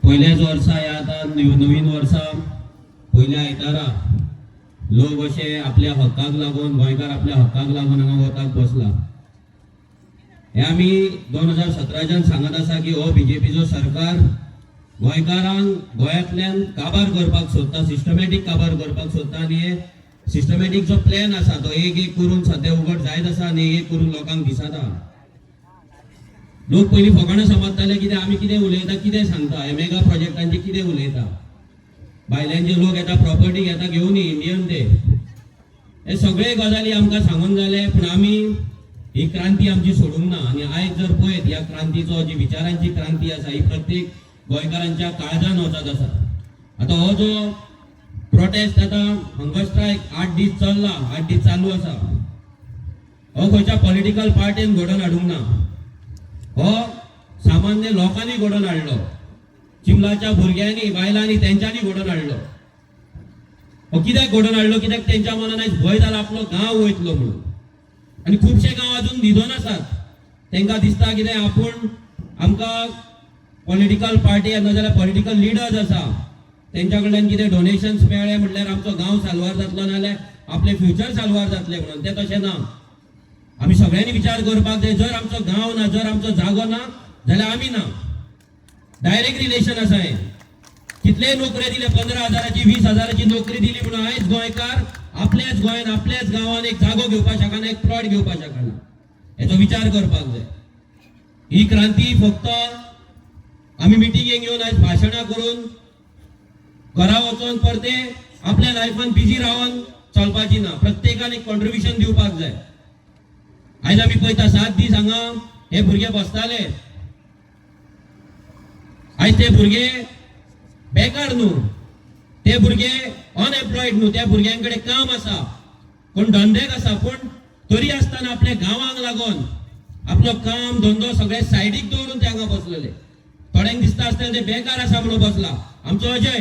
पहिल्याच वर्सा या आता नवीन वर्सा पहिल्या आयतारा लोक असे आपल्या हक्काक लागून गोंयकार आपल्या हक्काक लागून हांगा वताक बसला। हे आमी 2017च्यान सांगत आसा की हो बीजेपीचो सरकार गोंयकारांक गोंयांतल्यान काबार करपाक सोदता, सिस्टमॅटीक काबार करपाक सोदता आनी हे सिस्टमॅटीक जो प्लॅन आसा तो एक करून सध्या उघड जायत आसा आनी एक करून लोकांक दिसता। लोक पयलीं फकाणां समजताले कितें आमी कितें उलयता कितें सांगता, हे मेगा प्रोजेक्टांचे कितें उलयता, भायल्यांचे लोक येता प्रॉपर्टी घेता घेवन इंडियन ते हे सगळे गजाली आमकां सांगून जाले। पूण आमी ही क्रांती आमची सोडूंक ना आनी आयज जर पळयत ह्या क्रांतीचो जी विचारांची क्रांती आसा ही प्रत्येक गोंयकारांच्या काळजान वचत आसा। आता हो जो प्रोटेस्ट आता हंगर स्ट्रायक 8 दीस चल्ला, 8 दीस चालू आसा, हो खंयच्या पॉलिटिकल पार्टीन घडोवन हाडूंक ना, हो सामान्य लोकांनी घडोवन हाडलो, चिमलाच्या भुरग्यांनी बायलांनी तेंच्यांनी घडोवन हाडलो। हो कित्याक घडोवन हाडलो? कित्याक तेंच्या मनान आयज भंय जाला आपलो गांव वयतलो म्हणून। आणि खूपशे गांव अजून न्हिदोन आसात, तांकां दिसता कितें आपूण आमकां पॉलिटिकल पार्टी नाजाल्यार पॉलिटिकल लिडर्स आसा तेंच्या कडल्यान कितें डोनेशन्स मेळ्ळे म्हटल्यार आमचो गांव साल्वार जातलो नाजाल्यार आपले फ्युचर साल्वार जातले म्हणून। तें तशें ना। आमी सगळ्यांनी विचार करपाक जाय, जर आमचो गांव ना, जर आमचो जागो ना जाल्यार आमी ना। डायरेक्ट रिलेशन आसा हे। कितले नोकरी दिले, 15,000ची 20,000ची नोकरी दिली म्हणून आयज गोंयकार आपल्याच गोंयान आपल्याच गांवान एक जागो घेवपाक शकना, एक प्लॉट घेवपाक शकना। हेचो विचार करपाक जाय। ही क्रांती फक्त आमी मिटिंगेक येवन आयज भाशणां करून घरा वचोन परते आपल्या लायफान बिजी रावन चलपाची ना, प्रत्येकान एक कॉन्ट्रिब्युशन दिवपाक जाय। आयज आमी पळयता 7 दीस हांगा हे भुरगे बसताले, आयज ते भुरगे बेकार न्हू, ते भुरगे अनएम्प्लॉयड न्हू, त्या भुरग्यांकडे काम आसा, कोण धंदेक आसा, पण तरी आसतना आपल्या गांवांक लागून आपलो काम धंदो सगळे सायडीक दवरून ते हांगा बसलेले। थोड्यांक दिसता आसतलें ते बेकार आसा म्हणून बसला। आमचो अजय,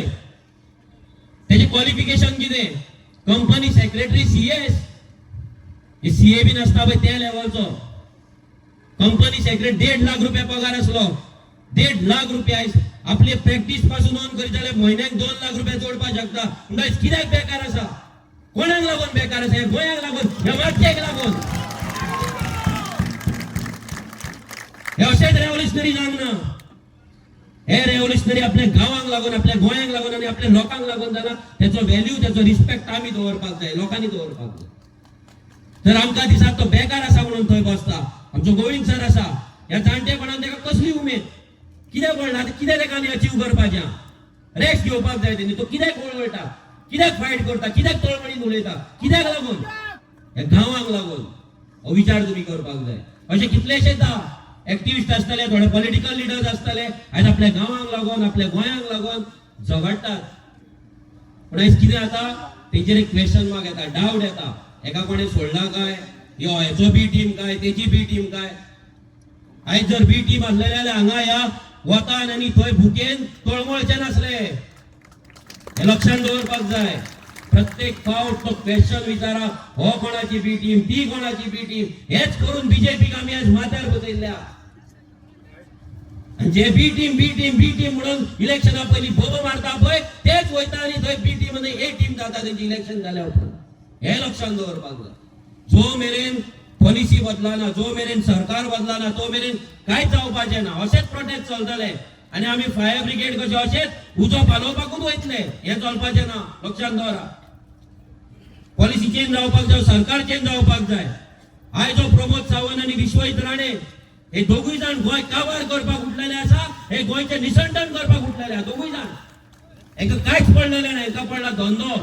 तेजे क्वॉलिफिकेशन कितें? कंपनी सेक्रेटरी सीएस, हे सीए बी नासता पळय त्या लेवलचो कंपनी सेक्रेटरी। 1.5 लाख रुपया पगार आसलो, 1.5 लाख रुपया। आयज आपली प्रॅक्टिस पासून ऑन करीत जाल्यार म्हयन्याक 2 लाख रुपया जोडपाक शकता। म्हणजे कित्याक बेकार आसा? कोणाक लागून बेकार आसा? गोंयाक लागून, ह्या मातयेक लागून। हे अशेंच रेव्होल्युशनरी जावंक ना, हे रेव्होल्युशनरी आपल्या गांवांक लागून, आपल्या गोंयाक लागून आनी आपल्या लोकांक लागून जाता। त्याचो व्हॅल्यू, त्याचो रिस्पेक्ट आमी दवरपाक जाय, लोकांनी दवरपाक जाय। तर आमकां दिसता तो बेकार आसा म्हणून थंय बसता। आमचो गोविंद सर आसा, ह्या जाणटेपणान ताका कसली उमेद, कित्याक वळना, कित्याक ताका आनी अचीव करपाचें, रेस्ट घेवपाक जाय तेणी। तो कित्याक वळवळटा, कित्याक फायट करता, कित्याक तळमळीन उलयता, कित्याक लागून? ह्या गांवांक लागून। हो विचार तुमी करपाक जाय। अशें कितलेशेच एक्टिविस्ट आसतले, थोडे पॉलिटिकल लिडर्स आसतले, आयज आपल्या गांवांक लागून आपल्या गोंयांक लागून झगडटात। पण आयज कितें जाता, तेचेर एक क्वेश्चन मार्क येता, डावट येता। एका कोणें सोडला काय, यो हेचो बी टीम काय, तेची बी टीम काय? आयज जर बी टीम आसलेले जाल्यार हांगा ह्या वतान आनी थंय भुकेन तळमळचे नासले। हे लक्षात दवरपाक जाय। प्रत्येक फावट तो क्वेश्चन विचारा, हो कोणाची बी टीम, ती कोणाची बी टीम, हेच करून बीजेपीक आमी आयज माथ्यार बसयल्ल्या। जे बी टीम बी टीम बी टीम म्हणून इलेक्शना पयलीं बोबो मारता पळय, तेच वयता आनी थंय बी टीम आनी ए टीम जाता तेंची इलेक्शन जाल्या उपरांत। हे लक्षात दवरपाक जाय। जो मेरेन पॉलिसी बदलाना, जो मेरेन सरकार बदलाना, तो मेरेन कांयच जावपाचें ना। अशेंच प्रोटेस्ट चलतले आनी आमी फायर ब्रिगेड कशें अशेंच उजो पालोवपाकूच वयतले, हे चलपाचें ना। लक्षात दवरा। पॉलिसी चेंज जावपाक जाय, सरकार चेंज जावपाक जाय। आयज जो प्रमोद सावंत आनी विश्वजीत राणे हे दोगूय जाण गोंय काबार करपाक उठलेले आसा, हे गोंयचें निसंटन करपाक उठलेले आसा दोगूय जाण। हेका कांयच पडलेलें ना, हेका पडला धंदो।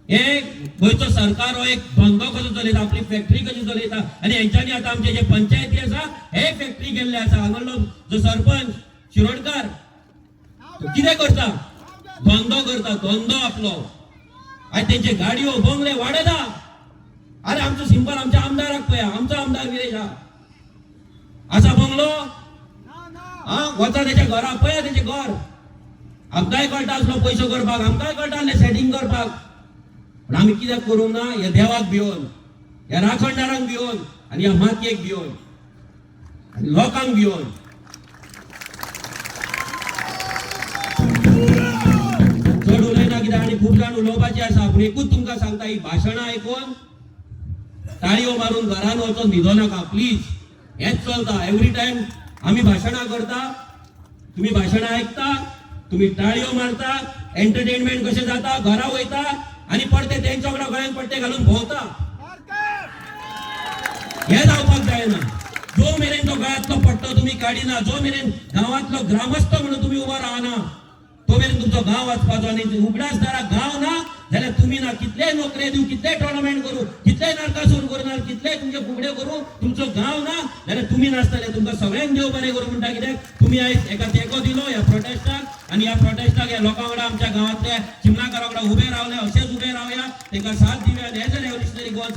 हे गोंयचो सरकार हो एक धंदो कसो चलयता, आपली फॅक्टरी कशी चलयता। आनी हेंच्यांनी आतां आमचे जे पंचायती आसा हे फॅक्टरी गेल्ले आसा। हांगालो जो सरपंच शिरोडकार कितें करता? धंदो करता, धंदो आपलो। आयज तेंचे गाडयो बंगले वाडयता। अरे आमचो सिंपल आमच्या आमदाराक पळया, आमचो आमदार विरेश आसा बंगलो, वचा तेच्या घरा पळया, तेचें घर आमकांय कळटा आसलो पयसो करपाक, आमकांय कळटा आसलें सेटिंग करपाक। पण आमी कित्याक करूंक ना? ह्या देवाक भिवन, ह्या राखणदारांक भिवन आनी ह्या मातयेक भिवन आनी लोकांक भिवन। खूप जाण उलोवपाचे आसा पूण एकूच तुमकां सांगता ही भाशणां आयकून ताळयो मारून घरान वचून न्हिदो नाका प्लीज. हेच चलता एवरी टाइम आम्ही भाशणां करता, तुम्ही भाशणां आयकता, तुम्ही ताळयो मारता, एंटरटेनमेंट कशें जाता, घरा वयता आणि पडते तेंच्या वांगडा गळ्यान पट्टे घालून भोंवता. हे जावपाक जायना. जो मेरेन तो गळ्यातलो पट्टो तुम्ही काडिना, जो मेरेन गांवांतलो ग्रामस्थ म्हणून तुम्ही उबो रावना, तो मेरेन तुमचो गांव वाचपाचो. आणि उगडासदारा गांव ना जाल्यार तुम्ही ना कितले नोकरे दिवं, कितले टोर्नामेंट करू, कितले नरकासूर करणार, कितले तुमचे फुगडे करू, तुमचो गांव ना जाल्यार तुम्ही नासतले. तुमकां सगळ्यांक देव बरें करूं म्हणटा. कित्याक तुम्ही आयज एका तेंको दिलो ह्या प्रोटेस्टाक आणि ह्या प्रोटेस्टाक ह्या लोकां वांगडा आमच्या गांवांतल्या चिमणाकारा वांगडा उबे रावले. अशेंच उबे रावया, ताका साथ दिवया. हे जर रेव्होल्युशनरी गोवा